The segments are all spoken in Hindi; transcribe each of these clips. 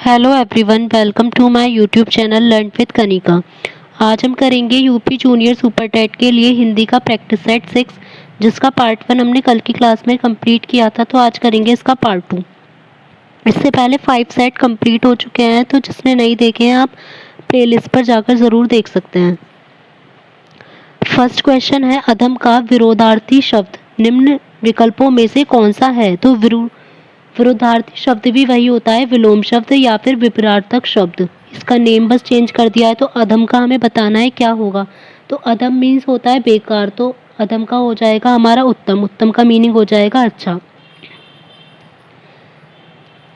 Hello everyone, welcome to my YouTube channel learn with Kanika. आज हम करेंगे यूपी जूनियर सुपर टेट के लिए हिंदी का प्रैक्टिस सेट 6, जिसका पार्ट 1 हमने कल की क्लास में कंप्लीट किया था। तो आज करेंगे इसका पार्ट 2। इससे पहले 5 सेट कंप्लीट हो चुके हैं, तो जिसने नहीं देखे हैं आप प्लेलिस्ट पर जाकर ज़रूर देख सकते हैं। फर्स्ट क्वेश्चन है, अधम का विरोधार्थी शब्द निम्न विकल्पों में से कौन सा है? तो विरोधार्थी शब्द भी वही होता है, विलोम शब्द या फिर विपरीतार्थक शब्द। इसका नेम बस चेंज कर दिया है। तो अधम का हमें बताना है क्या होगा। तो अधम मीन्स होता है बेकार, तो अधम का हो जाएगा हमारा उत्तम। उत्तम का मीनिंग हो जाएगा अच्छा।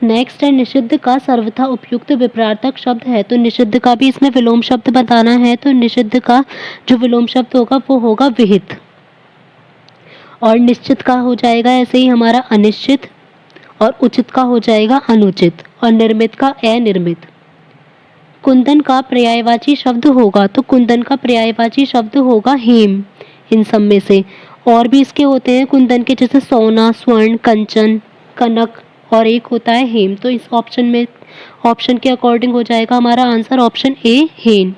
नेक्स्ट है, निषिद्ध का सर्वथा उपयुक्त विपरीतार्थक शब्द है। तो निषिद्ध का भी इसमें विलोम शब्द बताना है। तो निषिद्ध का जो विलोम शब्द होगा वो होगा विहित। और निश्चित का हो जाएगा ऐसे ही हमारा अनिश्चित, और उचित का हो जाएगा अनुचित, और निर्मित का अनिर्मित। कुंदन का पर्यायवाची शब्द होगा। तो कुंदन का पर्यायवाची शब्द होगा हेम। इन सब में से और भी इसके होते हैं कुंदन के, जैसे सोना, स्वर्ण, कंचन, कनक, और एक होता है हेम। तो इस ऑप्शन के अकॉर्डिंग हो जाएगा हमारा आंसर ऑप्शन ए, हेम।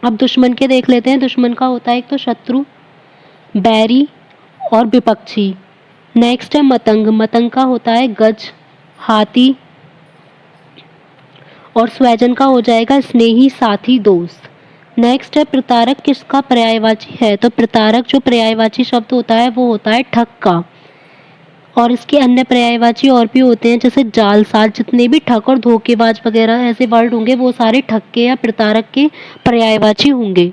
अब दुश्मन के देख लेते हैं। दुश्मन का होता है एक तो शत्रु, बैरी और विपक्षी। नेक्स्ट है मतंग। मतंग का होता है गज, हाथी, और स्वैजन का हो जाएगा स्नेही, साथी, दोस्त। नेक्स्ट है प्रतारक किसका पर्यायवाची है? तो प्रतारक जो पर्यायवाची शब्द होता है वो होता है ठग का। और इसके अन्य पर्यायवाची और भी होते हैं, जैसे जालसाज। जितने भी ठग और धोखेबाज वगैरह ऐसे वर्ड होंगे वो सारे ठग के या प्रतारक के पर्यायवाची होंगे।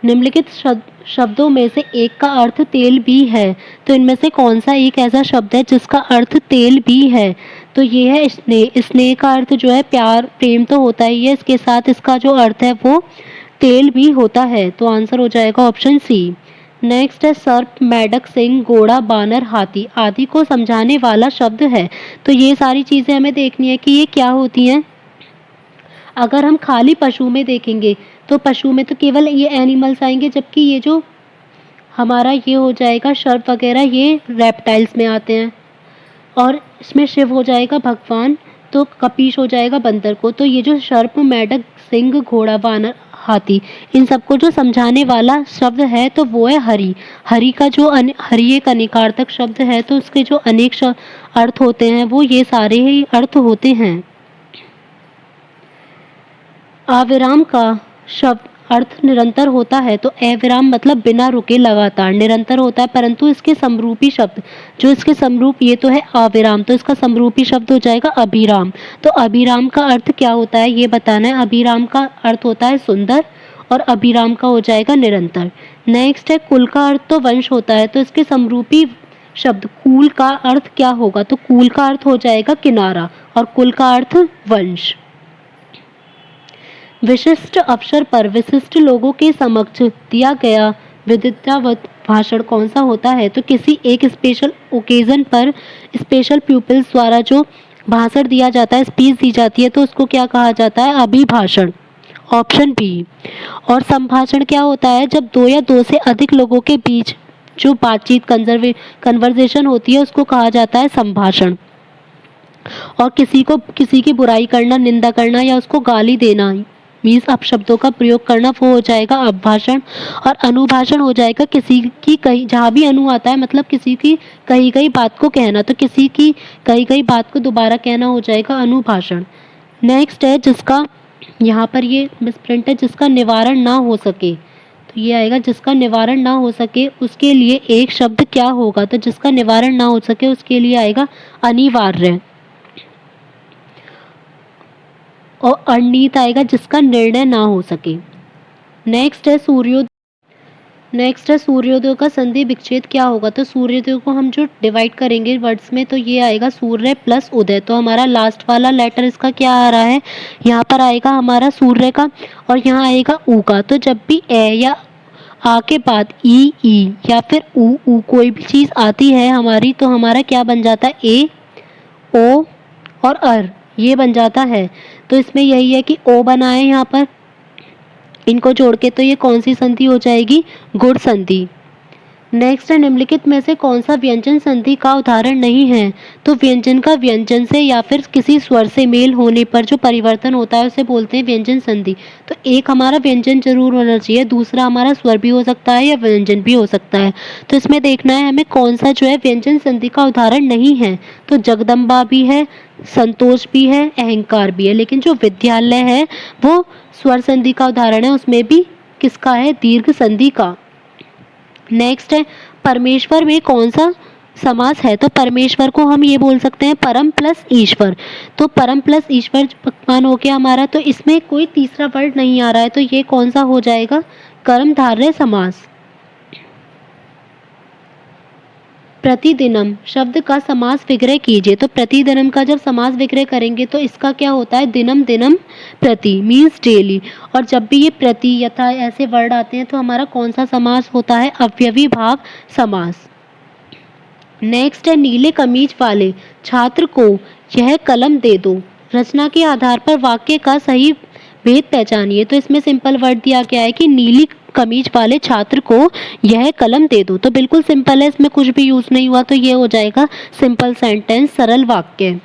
निम्नलिखित शब्दों में से एक का अर्थ तेल भी है। तो इनमें से कौन सा एक ऐसा शब्द है जिसका अर्थ तेल भी है? तो ये है स्नेह। स्नेह का अर्थ जो है प्यार, प्रेम तो होता ही है, इसके साथ इसका जो अर्थ है वो तेल भी होता है। तो आंसर हो जाएगा ऑप्शन सी। नेक्स्ट है सर्प, मेढक, सिंह, घोड़ा, बानर, हाथी आदि को समझाने वाला शब्द है। तो ये सारी चीजें हमें देखनी है कि ये क्या होती हैं। अगर हम खाली पशु में देखेंगे तो पशु में तो केवल ये एनिमल्स आएंगे, जबकि ये जो हमारा ये हो जाएगा सर्प वगैरह, ये रेप्टाइल्स में आते हैं। और इसमें शिव हो जाएगा भगवान, तो कपीश हो जाएगा बंदर को। तो ये जो सर्प, मेढक, सिंह, घोड़ा, वानर, हाथी, इन सबको जो समझाने वाला शब्द है तो वो है हरि। हरि का जो हरि एक अनेकार्थक शब्द है, तो उसके जो अनेक अर्थ होते हैं वो ये सारे ही अर्थ होते हैं। अविराम का शब्द अर्थ निरंतर होता है। तो अविराम मतलब बिना रुके लगातार, निरंतर होता है, परंतु इसके समरूपी शब्द जो इसके समरूप, ये तो है अविराम, तो इसका समरूपी शब्द हो जाएगा अभिराम। तो अभिराम का अर्थ क्या होता है ये बताना है। अभिराम का अर्थ होता है सुंदर, और अभिराम का हो जाएगा निरंतर। नेक्स्ट है कुल का अर्थ तो वंश होता है। तो इसके समरूपी शब्द कुल का अर्थ क्या होगा? तो कुल का अर्थ हो जाएगा किनारा, और कुल का अर्थ वंश। विशिष्ट अवसर पर विशिष्ट लोगों के समक्ष दिया गया विद्यावत भाषण कौन सा होता है? तो किसी एक स्पेशल ओकेजन पर स्पेशल प्यूपिल्स द्वारा जो भाषण दिया जाता है, स्पीच दी जाती है, तो उसको क्या कहा जाता है? अभिभाषण, ऑप्शन बी। और संभाषण क्या होता है? जब दो या दो से अधिक लोगों के बीच जो बातचीत, कन्वर्सेशन होती है, उसको कहा जाता है संभाषण। और किसी की बुराई करना, निंदा करना या उसको गाली देना, मीन्स अपशब्दों का प्रयोग करना, वो हो जाएगा अपभाषण। और अनुभाषण हो जाएगा किसी की कहीं, जहाँ भी अनु आता है मतलब किसी की कही गई बात को कहना, तो किसी की कही गई बात को दोबारा कहना हो जाएगा अनुभाषण। नेक्स्ट है जिसका, यहाँ पर ये मिसप्रिंट है, जिसका निवारण ना हो सके। तो ये आएगा जिसका निवारण ना हो सके, उसके लिए एक शब्द क्या होगा? तो जिसका निवारण ना हो सके उसके लिए आएगा अनिवार्य। और अनित आएगा जिसका निर्णय ना हो सके। नेक्स्ट है सूर्योदय का संधि विच्छेद क्या होगा? तो सूर्योदय को हम जो डिवाइड करेंगे वर्ड्स में, तो ये आएगा सूर्य प्लस उदय। तो हमारा लास्ट वाला लेटर इसका क्या आ रहा है? यहाँ पर आएगा हमारा सूर्य का, और यहाँ आएगा ऊ का। तो जब भी ए या आ के बाद ई या फिर ऊ कोई भी चीज़ आती है हमारी, तो हमारा क्या बन जाता है? ए, ओ और अर, ये बन जाता है। तो इसमें यही है कि ओ बना है यहाँ पर, इनको जोड़ के, तो ये कौन सी संधि हो जाएगी? गुण संधि। नेक्स्ट है, निम्नलिखित में से कौन सा व्यंजन संधि का उदाहरण नहीं है? तो व्यंजन का व्यंजन से या फिर किसी स्वर से मेल होने पर जो परिवर्तन होता है उसे बोलते हैं व्यंजन संधि। तो एक हमारा व्यंजन जरूर होना चाहिए, दूसरा हमारा स्वर भी हो सकता है या व्यंजन भी हो सकता है। तो इसमें देखना है हमें कौन सा जो है व्यंजन संधि का उदाहरण नहीं है। तो जगदम्बा भी है, संतोष भी है, अहंकार भी है, लेकिन जो विद्यालय है वो स्वर संधि का उदाहरण है, उसमें भी किसका है? दीर्घ संधि का। नेक्स्ट है, परमेश्वर में कौन सा समास है? तो परमेश्वर को हम ये बोल सकते हैं परम प्लस ईश्वर। तो परम प्लस ईश्वर पकवान हो गया हमारा, तो इसमें कोई तीसरा वर्ड नहीं आ रहा है, तो ये कौन सा हो जाएगा? कर्मधारय समास। प्रतिदिनम शब्द का समास विग्रह कीजिए। तो प्रतिदिनम का जब समास विग्रह करेंगे तो इसका क्या होता है? दिनम दिनम प्रति मीन्स डेली। और जब भी ये प्रति यथा ऐसे वर्ड आते हैं तो हमारा कौन सा समास होता है? अवयवी भाव समास। नेक्स्ट है, नीले कमीज वाले छात्र को यह कलम दे दो। रचना के आधार पर वाक्य का सही भेद पहचानिए। तो इसमें सिंपल वर्ड दिया गया है कि नीली कमीज वाले छात्र को यह कलम दे दो। तो बिल्कुल सिंपल है, इसमें कुछ भी यूज नहीं हुआ, तो ये हो जाएगा सिंपल सेंटेंस, सरल वाक्य।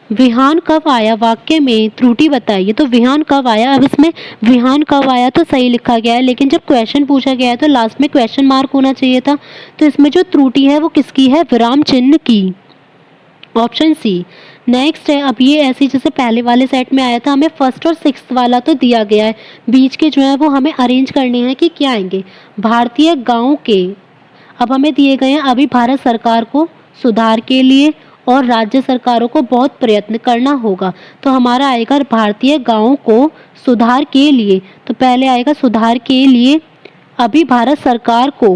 विहान कब आया? वाक्य में त्रुटि बताइए। तो विहान कब आया? अब इसमें विहान कब आया तो सही लिखा गया है, लेकिन जब क्वेश्चन पूछा गया है तो लास्ट में क्वेश्चन मार्क होना चाहिए था। तो इसमें जो त्रुटि है वो किसकी है? विराम चिन्ह की। Option C. नेक्स्ट है, अब ये ऐसी जैसे पहले वाले सेट में आया था, हमें फर्स्ट और सिक्स्थ वाला तो दिया गया है, बीच के जो है वो हमें अरेंज करने हैं कि क्या आएंगे। भारतीय गांव के अब हमें दिए गए हैं, अभी भारत सरकार को सुधार के लिए और राज्य सरकारों को बहुत प्रयत्न करना होगा। तो हमारा आएगा भारतीय गांवों को सुधार के लिए। तो पहले आएगा सुधार के लिए अभी भारत सरकार को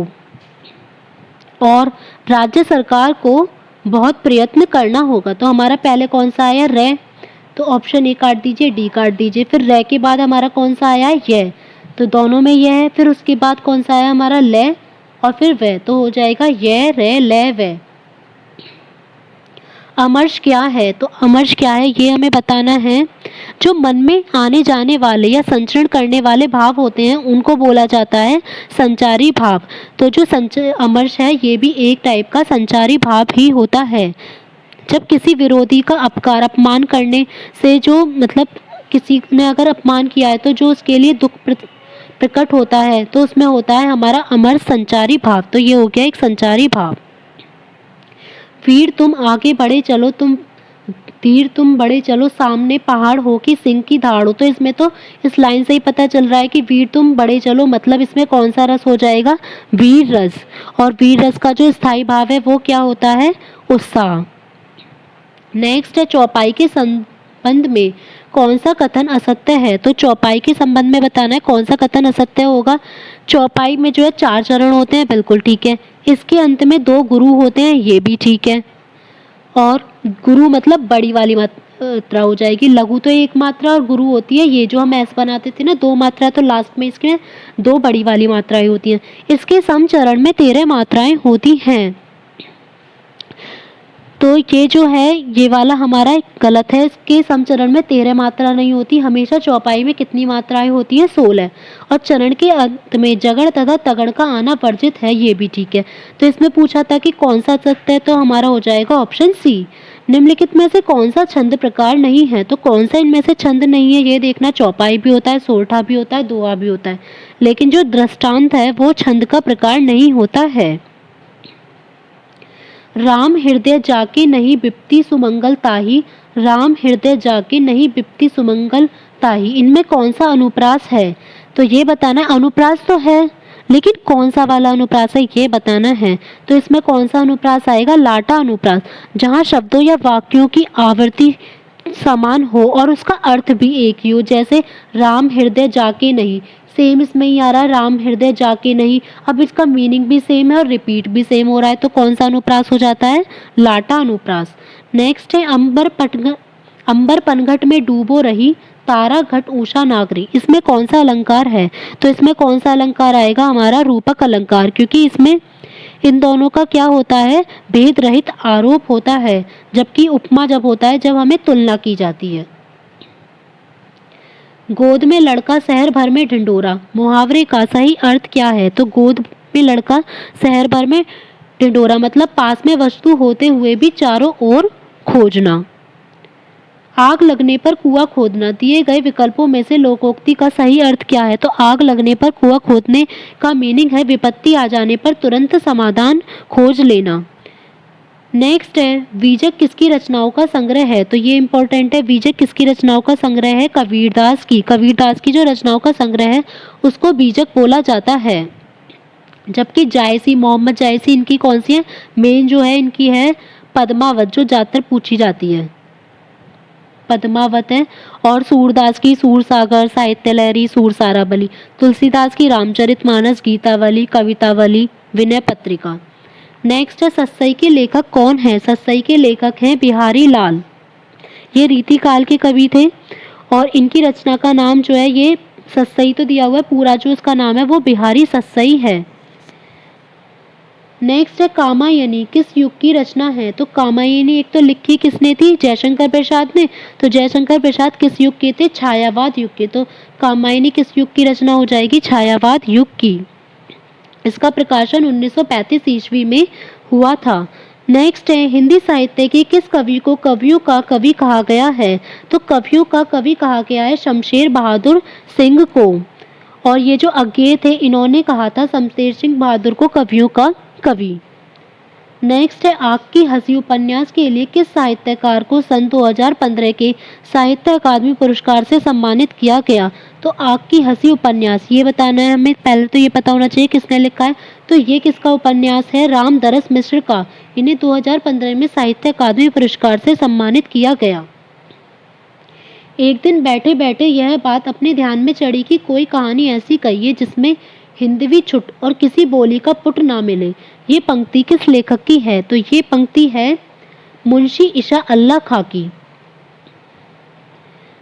और राज्य सरकार को बहुत प्रयत्न करना होगा। तो हमारा पहले कौन सा आया? रे। तो ऑप्शन ए काट दीजिए, डी काट दीजिए। फिर रे के बाद हमारा कौन सा आया? ये। तो दोनों में ये है। फिर उसके बाद कौन सा आया हमारा? ले और फिर वे। तो हो जाएगा ये रे ले वे। अमर्ष क्या है? तो अमर्ष क्या है ये हमें बताना है। जो मन में आने जाने वाले या संचरण करने वाले भाव होते हैं उनको बोला जाता है संचारी भाव। तो जो अमर्ष है ये भी एक टाइप का संचारी भाव ही होता है। जब किसी विरोधी का अपमान करने से जो मतलब किसी ने अगर अपमान किया है तो जो उसके लिए दुख प्रकट होता है तो उसमें होता है हमारा अमर्ष संचारी भाव। तो ये हो गया एक संचारी भाव। वीर तुम आगे बढ़े चलो, तीर तुम बड़े चलो, सामने पहाड़ हो कि सिंह की धाड़ हो। तो इसमें तो इस लाइन से ही पता चल रहा है कि वीर तुम बड़े चलो मतलब इसमें कौन सा रस हो जाएगा? वीर रस। और वीर रस का जो स्थायी भाव है वो क्या होता है? उत्साह। नेक्स्ट है, चौपाई के संबंध में कौन सा कथन असत्य है? तो चौपाई के संबंध में बताना है कौन सा कथन असत्य होगा। चौपाई में जो है 4 चरण होते हैं, बिल्कुल ठीक है। इसके अंत में 2 गुरु होते हैं, ये भी ठीक है। और गुरु मतलब बड़ी वाली मात्रा हो जाएगी, लघु तो 1 मात्रा और गुरु होती है ये जो हम ऐसे बनाते थे ना 2 मात्रा, तो लास्ट में इसके 2 बड़ी वाली मात्राएं होती हैं। इसके समचरण में 13 मात्राएं होती हैं। तो ये जो है ये वाला हमारा गलत है, इसके समचरण में 13 मात्रा नहीं होती, हमेशा चौपाई में कितनी मात्राएं होती है? 16। और चरण के अंत में जगड़ तथा तगड़ का आना वर्जित है, ये भी ठीक है। तो इसमें पूछा था कि कौन सा सत्य है, तो हमारा हो जाएगा ऑप्शन सी। निम्नलिखित में से कौन सा छंद प्रकार नहीं है? तो कौन सा इनमें से छंद नहीं है ये देखना। चौपाई भी होता है, सोरठा भी होता है, दोहा भी होता है, लेकिन जो दृष्टांत है वो छंद का प्रकार नहीं होता है। राम हृदय जाके नहीं बिपती सुमंगल ताही, राम हृदय जाके नहीं बिपती सुमंगल ताही, इनमें कौन सा अनुप्रास है? तो ये बताना। अनुप्रास तो है लेकिन कौन सा वाला अनुप्रास है ये बताना है। तो इसमें कौन सा अनुप्रास आएगा? लाटा अनुप्रास, जहाँ शब्दों या वाक्यों की आवृत्ति समान हो और उसका अर्थ भी एक ही हो। जैसे राम हृदय जाके नहीं, सेम इसमें ही आ रहा है, राम हृदय जाके नहीं। अब इसका मीनिंग भी सेम है और रिपीट भी सेम हो रहा है, तो कौन सा अनुप्रास हो जाता है? लाटा अनुप्रास। नेक्स्ट है, अंबर पनघट में डूबो रही, तारा घट उषा नागरी, इसमें कौन सा अलंकार है? तो इसमें कौन सा अलंकार आएगा? हमारा रूपक अलंकार, क्योंकि इसमें इन दोनों का क्या होता है? भेद रहित आरोप होता है, जबकि उपमा जब होता है जब हमें तुलना की जाती है। गोद में लड़का शहर भर में ढिंढोरा, मुहावरे का सही अर्थ क्या है? तो गोद में लड़का, शहर भर में ढिंढोरा, मतलब पास में वस्तु होते हुए भी चारों ओर खोजना। आग लगने पर कुआं खोदना। दिए गए विकल्पों में से लोकोक्ति का सही अर्थ क्या है? तो आग लगने पर कुआं खोदने का मीनिंग है विपत्ति आ जाने पर तुरंत समाधान खोज लेना। नेक्स्ट है बीजक किसकी रचनाओं का संग्रह है? तो ये इंपॉर्टेंट है। बीजक किसकी रचनाओं का संग्रह है? कबीरदास की। कबीरदास की जो रचनाओं का संग्रह है उसको बीजक बोला जाता है। जबकि जायसी, मोहम्मद जायसी, इनकी कौन सी है? मेन जो है इनकी है पद्मावत, जो ज्यादातर पूछी जाती है, पद्मावत है। और सूरदास की सूरसागर, साहित्य लहरी, सूरसारावली। तुलसीदास की रामचरितमानस, गीतावली, कवितावली, विनय पत्रिका। नेक्स्ट है सस्सई के लेखक कौन है? सस्सई के लेखक हैं बिहारी लाल। ये रीतिकाल के कवि थे और इनकी रचना का नाम जो है, ये सस्सई तो दिया हुआ है, पूरा जो उसका नाम है वो बिहारी सस्सई है। नेक्स्ट है कामायनी किस युग की रचना है? तो कामायनी एक तो लिखी किसने थी? जयशंकर प्रसाद ने। तो जयशंकर प्रसाद किस युग के थे? छायावाद युग के। तो कामायनी किस युग की रचना हो जाएगी? छायावाद युग की। इसका प्रकाशन 1935 ईस्वी में हुआ था। नेक्स्ट है हिंदी साहित्य के किस कवि को कवियों का कवि कहा गया है? तो कवियों का कवि कहा गया है शमशेर बहादुर सिंह को। और ये जो अज्ञेय थे इन्होंने कहा था शमशेर सिंह बहादुर को कवियों का कवि। नेक्स्ट है आग की हंसी उपन्यास के लिए किस साहित्यकार को सन 2015 के साहित्य अकादमी पुरस्कार से सम्मानित किया गया? तो आग की हंसी उपन्यास, ये बताना है हमें, पहले तो ये पता होना चाहिए किसने लिखा है। तो ये किसका उपन्यास है? रामदरस मिश्र का। इन्हें 2015 में साहित्य अकादमी पुरस्कार से सम्मानित किया गया। एक दिन बैठे बैठे यह बात अपने ध्यान में चढ़ी कि कोई कहानी ऐसी कहिए जिसमें हिंदवी छुट और किसी बोली का पुट ना मिले। ये पंक्ति किस लेखक की है? तो ये पंक्ति है मुंशी ईशा अल्लाह खां की।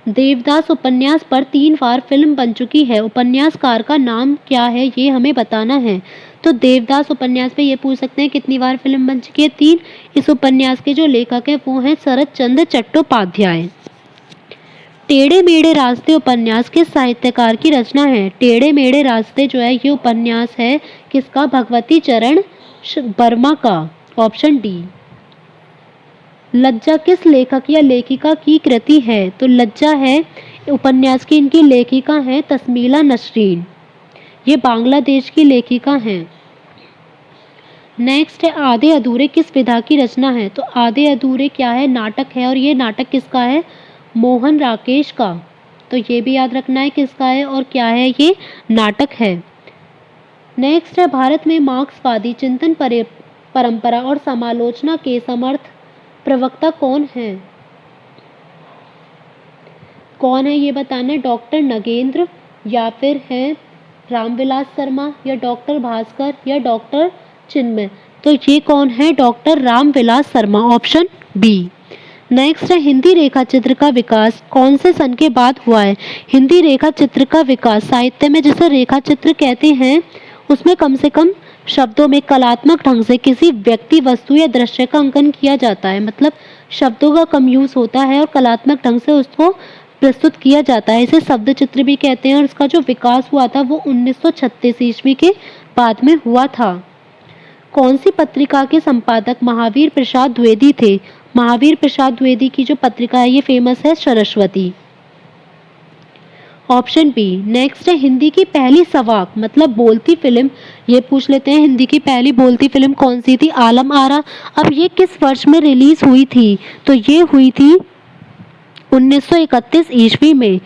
देवदास उपन्यास पर 3 बार फिल्म बन चुकी है। उपन्यासकार का नाम क्या है ये हमें बताना है। तो देवदास उपन्यास पे ये पूछ सकते हैं कितनी बार फिल्म बन चुकी है? 3। इस उपन्यास के जो लेखक हैं वो हैं शरद चंद्र चट्टोपाध्याय। टेढ़े मेढ़े रास्ते उपन्यास किस साहित्यकार की रचना है? टेढ़े मेढ़े रास्ते जो है ये उपन्यास है किसका? भगवती चरण वर्मा का। Option D. लज्जा किस लेखक या लेखिका की कृति है? तो लज्जा है उपन्यास की इनकी लेखिका है तस्मीला नसरीन। ये बांग्लादेश की लेखिका हैं। नेक्स्ट है आधे अधूरे किस विधा की रचना है? तो आधे अधूरे क्या है? नाटक है। और ये नाटक किसका है? मोहन राकेश का। तो ये भी याद रखना है किसका है और क्या है, ये नाटक है। नेक्स्ट है भारत में मार्क्सवादी चिंतन परंपरा और समालोचना के समर्थ प्रवक्ता कौन है? कौन है ये बताना है। डॉक्टर नगेंद्र या फिर है रामविलास शर्मा या डॉक्टर भास्कर या डॉक्टर चिन्मय। तो ये कौन है? Doctor Ramvilas Sharma. Option B. Next है हिंदी रेखा चित्र का विकास कौन से सन के बाद हुआ है? हिंदी रेखा चित्र का विकास, साहित्य में जिसे रेखा चित्र कहते हैं उसमें कम से कम शब्दों में कलात्मक ढंग से किसी व्यक्ति, वस्तु या दृश्य का अंकन किया जाता है। मतलब शब्दों का कम यूज होता है और कलात्मक ढंग से उसको प्रस्तुत किया जाता है। इसे शब्द चित्र भी कहते हैं। और इसका जो विकास हुआ था वो 1936 ईस्वी के बाद में हुआ था। कौन सी पत्रिका के संपादक महावीर प्रसाद द्विवेदी थे? महावीर प्रसाद द्विवेदी की जो पत्रिका है ये फेमस है सरस्वती। Option B. नेक्स्ट है हिंदी की पहली सवाक मतलब बोलती फिल्म, ये पूछ लेते हैं हिंदी की पहली बोलती फिल्म कौन सी थी? आलम आरा। अब ये किस वर्ष में रिलीज हुई थी? तो ये हुई थी 1931 ईस्वी में।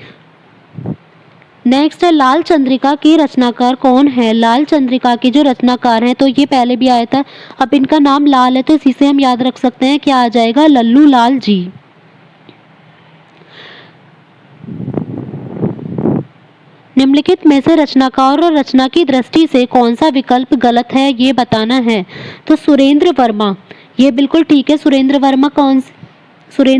नेक्स्ट है लाल चंद्रिका के रचनाकार कौन है? लाल चंद्रिका के जो रचनाकार हैं तो ये पहले भी आया था। अब इनका नाम लाल है तो इसी से हम याद रख सकते हैं, क्या आ जाएगा? लल्लू लाल जी। निम्नलिखित में से रचनाकार और रचना की दृष्टि से कौन सा विकल्प गलत है ये बताना है। तो सुरेंद्र वर्मा, ये बिल्कुल ठीक है। सुरेंद्र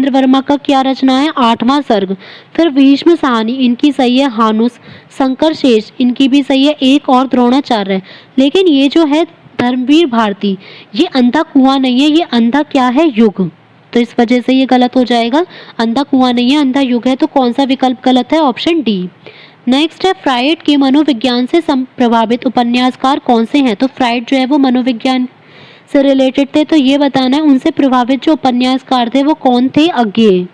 वर्मा का क्या रचना है? 8वां सर्ग। फिर भीष्म साहनी, इनकी सही है हानुस। शंकर शेष, इनकी भी सही है एक और द्रोणाचार्य। लेकिन ये जो है धर्मवीर भारती, ये अंधा कुआं नहीं है, ये अंधा क्या है? युग। तो इस वजह से ये गलत हो जाएगा। अंधा कुआं नहीं है, अंधा युग है। तो कौन सा विकल्प गलत है? Option D. नेक्स्ट है फ्राइड के मनोविज्ञान से प्रभावित उपन्यासकार कौन से हैं? तो फ्राइड जो है वो मनोविज्ञान से रिलेटेड थे, तो ये बताना है उनसे प्रभावित जो उपन्यासकार थे वो कौन थे? अज्ञेय।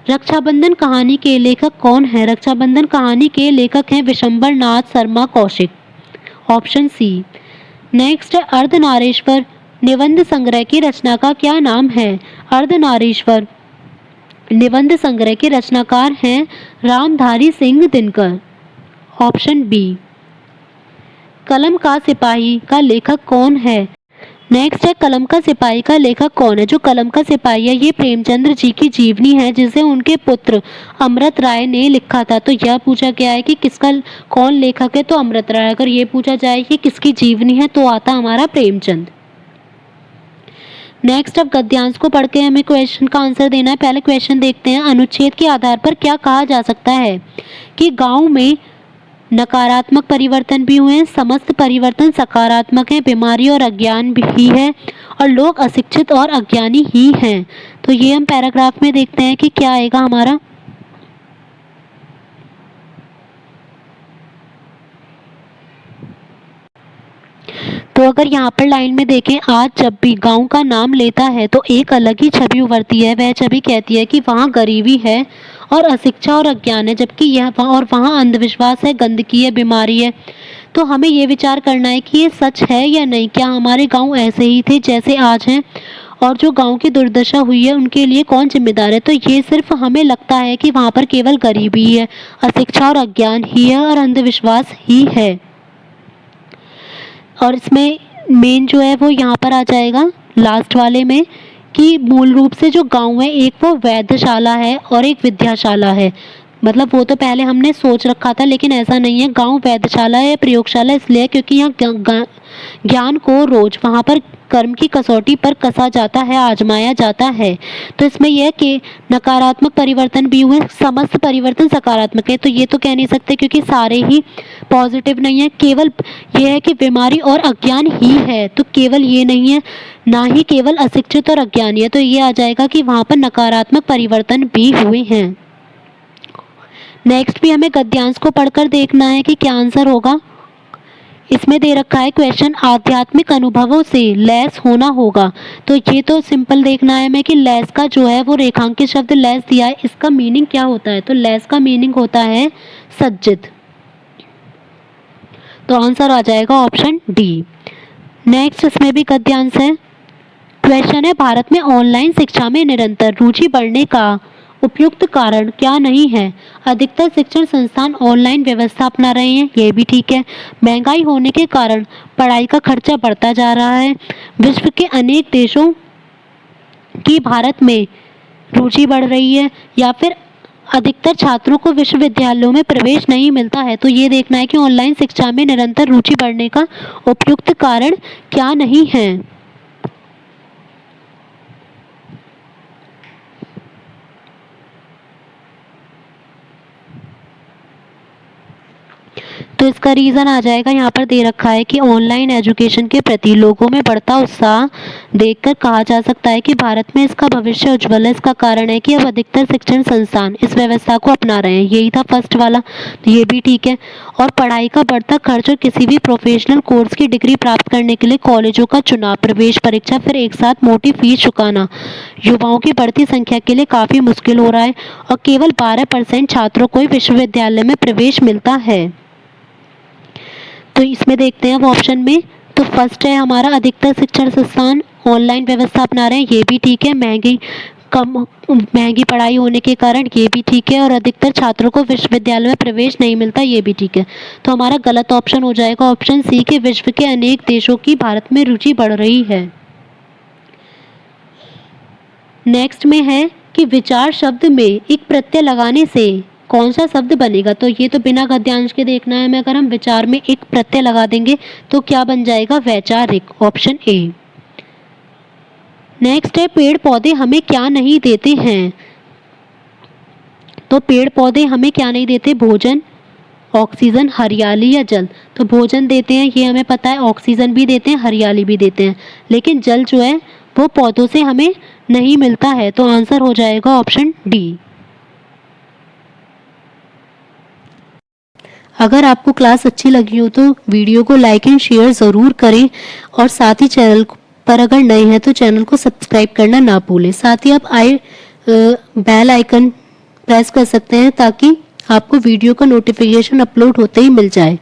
रक्षाबंधन कहानी के लेखक कौन है? रक्षाबंधन कहानी के लेखक हैं Vishambhar Nath Sharma Kaushik, option C. Next है अर्धनारीश्वर निबंध संग्रह की रचना का क्या नाम है? अर्धनारीश्वर निबंध संग्रह के रचनाकार हैं रामधारी सिंह दिनकर, ऑप्शन बी। कलम का सिपाही का लेखक कौन है? नेक्स्ट है कलम का सिपाही का लेखक कौन है? जो कलम का सिपाही है ये प्रेमचंद्र जी की जीवनी है जिसे उनके पुत्र अमृत राय ने लिखा था। तो यह पूछा गया है कि किसका कौन लेखक है, तो अमृत राय। अगर ये पूछा जाए कि किसकी जीवनी है तो आता हमारा प्रेमचंद। नेक्स्ट अब गद्यांश को पढ़ के हमें क्वेश्चन का आंसर देना है। पहले क्वेश्चन देखते हैं, अनुच्छेद के आधार पर क्या कहा जा सकता है कि गांव में नकारात्मक परिवर्तन भी हुए हैं, समस्त परिवर्तन सकारात्मक है, बीमारी और अज्ञान भी है और लोग अशिक्षित और अज्ञानी ही हैं। तो ये हम पैराग्राफ में देखते हैं कि क्या आएगा हमारा। तो अगर यहाँ पर लाइन में देखें, आज जब भी गांव का नाम लेता है तो एक अलग ही छवि उभरती है। वह छवि कहती है कि वहाँ गरीबी है और अशिक्षा और अज्ञान है, जबकि यह वहाँ अंधविश्वास है, गंदगी है, बीमारी है। तो हमें ये विचार करना है कि ये सच है या नहीं। क्या हमारे गांव ऐसे ही थे जैसे आज हैं, और जो गांव की दुर्दशा हुई है उनके लिए कौन जिम्मेदार है? तो ये सिर्फ हमें लगता है कि वहाँ पर केवल गरीबी है, अशिक्षा और अज्ञान ही है और अंधविश्वास ही है। और इसमें मेन जो है वो यहाँ पर आ जाएगा लास्ट वाले में कि मूल रूप से जो गांव है एक वो वैधशाला है और एक विद्याशाला है। मतलब वो तो पहले हमने सोच रखा था, लेकिन ऐसा नहीं है। गांव वैधशाला है, प्रयोगशाला इसलिए क्योंकि यहाँ ज्ञान को रोज वहाँ पर कर्म की कसौटी पर कसा जाता है, आजमाया जाता है। तो इसमें यह कि नकारात्मक परिवर्तन भी हुए, समस्त परिवर्तन सकारात्मक है। तो ये तो कह नहीं सकते क्योंकि सारे ही पॉजिटिव नहीं है। केवल ये है कि बीमारी और अज्ञान ही है, तो केवल ये नहीं है, ना ही केवल अशिक्षित और अज्ञानी है। तो ये आ जाएगा कि वहाँ पर नकारात्मक परिवर्तन भी हुए हैं। नेक्स्ट भी हमें गद्यांश को पढ़कर देखना है कि क्या आंसर होगा। इसमें दे रखा है क्वेश्चन, आध्यात्मिक अनुभवों से लैस होना होगा। तो ये तो सिंपल देखना है हमें कि लैस का जो है वो रेखांकित शब्द लैस दिया है, इसका मीनिंग क्या होता है? तो लैस का मीनिंग होता है सज्जित। तो आंसर आ जाएगा ऑप्शन डी। नेक्स्ट इसमें भी गद्यांश है। क्वेश्चन है, भारत में ऑनलाइन शिक्षा में निरंतर रुचि बढ़ने का उपयुक्त कारण क्या नहीं है? अधिकतर शिक्षण संस्थान ऑनलाइन व्यवस्था अपना रहे हैं, ये भी ठीक है। महंगाई होने के कारण पढ़ाई का खर्चा बढ़ता जा रहा है। विश्व के अनेक देशों की भारत में रुचि बढ़ रही है, या फिर अधिकतर छात्रों को विश्वविद्यालयों में प्रवेश नहीं मिलता है। तो ये देखना है कि ऑनलाइन शिक्षा में निरंतर रुचि बढ़ने का उपयुक्त कारण क्या नहीं है। तो इसका रीज़न आ जाएगा, यहाँ पर दे रखा है कि ऑनलाइन एजुकेशन के प्रति लोगों में बढ़ता उत्साह देखकर कहा जा सकता है कि भारत में इसका भविष्य उज्ज्वल है। इसका कारण है कि अब अधिकतर शिक्षण संस्थान इस व्यवस्था को अपना रहे हैं। यही था फर्स्ट वाला, तो ये भी ठीक है। और पढ़ाई का बढ़ता खर्च और किसी भी प्रोफेशनल कोर्स की डिग्री प्राप्त करने के लिए कॉलेजों का चुनाव, प्रवेश परीक्षा, फिर एक साथ मोटी फीस चुकाना युवाओं की बढ़ती संख्या के लिए काफ़ी मुश्किल हो रहा है। और केवल 12% छात्रों को ही विश्वविद्यालय में प्रवेश मिलता है। तो इसमें देखते हैं अब ऑप्शन में, तो फर्स्ट है हमारा अधिकतर शिक्षण संस्थान ऑनलाइन व्यवस्था अपना रहे हैं, ये भी ठीक है। महंगी पढ़ाई होने के कारण, ये भी ठीक है। और अधिकतर छात्रों को विश्वविद्यालय में प्रवेश नहीं मिलता, ये भी ठीक है। तो हमारा गलत ऑप्शन हो जाएगा ऑप्शन सी कि विश्व के अनेक देशों की भारत में रुचि बढ़ रही है। नेक्स्ट में है कि विचार शब्द में एक प्रत्यय लगाने से कौन सा शब्द बनेगा? तो ये तो बिना गद्यांश के देखना है हमें। अगर हम विचार में एक प्रत्यय लगा देंगे तो क्या बन जाएगा? वैचारिक, ऑप्शन ए। नेक्स्ट है, पेड़ पौधे हमें क्या नहीं देते हैं? तो पेड़ पौधे हमें क्या नहीं देते? भोजन, ऑक्सीजन, हरियाली या जल। तो भोजन देते हैं, ये हमें पता है। ऑक्सीजन भी देते हैं, हरियाली भी देते हैं, लेकिन जल जो है वो पौधों से हमें नहीं मिलता है। तो आंसर हो जाएगा ऑप्शन डी। अगर आपको क्लास अच्छी लगी हो तो वीडियो को लाइक एंड शेयर ज़रूर करें और साथ ही चैनल पर अगर नए हैं तो चैनल को सब्सक्राइब करना ना भूलें। साथ ही आप बेल आइकन प्रेस कर सकते हैं ताकि आपको वीडियो का नोटिफिकेशन अपलोड होते ही मिल जाए।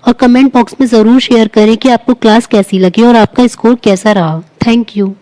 और कमेंट बॉक्स में ज़रूर शेयर करें कि आपको क्लास कैसी लगी और आपका स्कोर कैसा रहा। Thank you.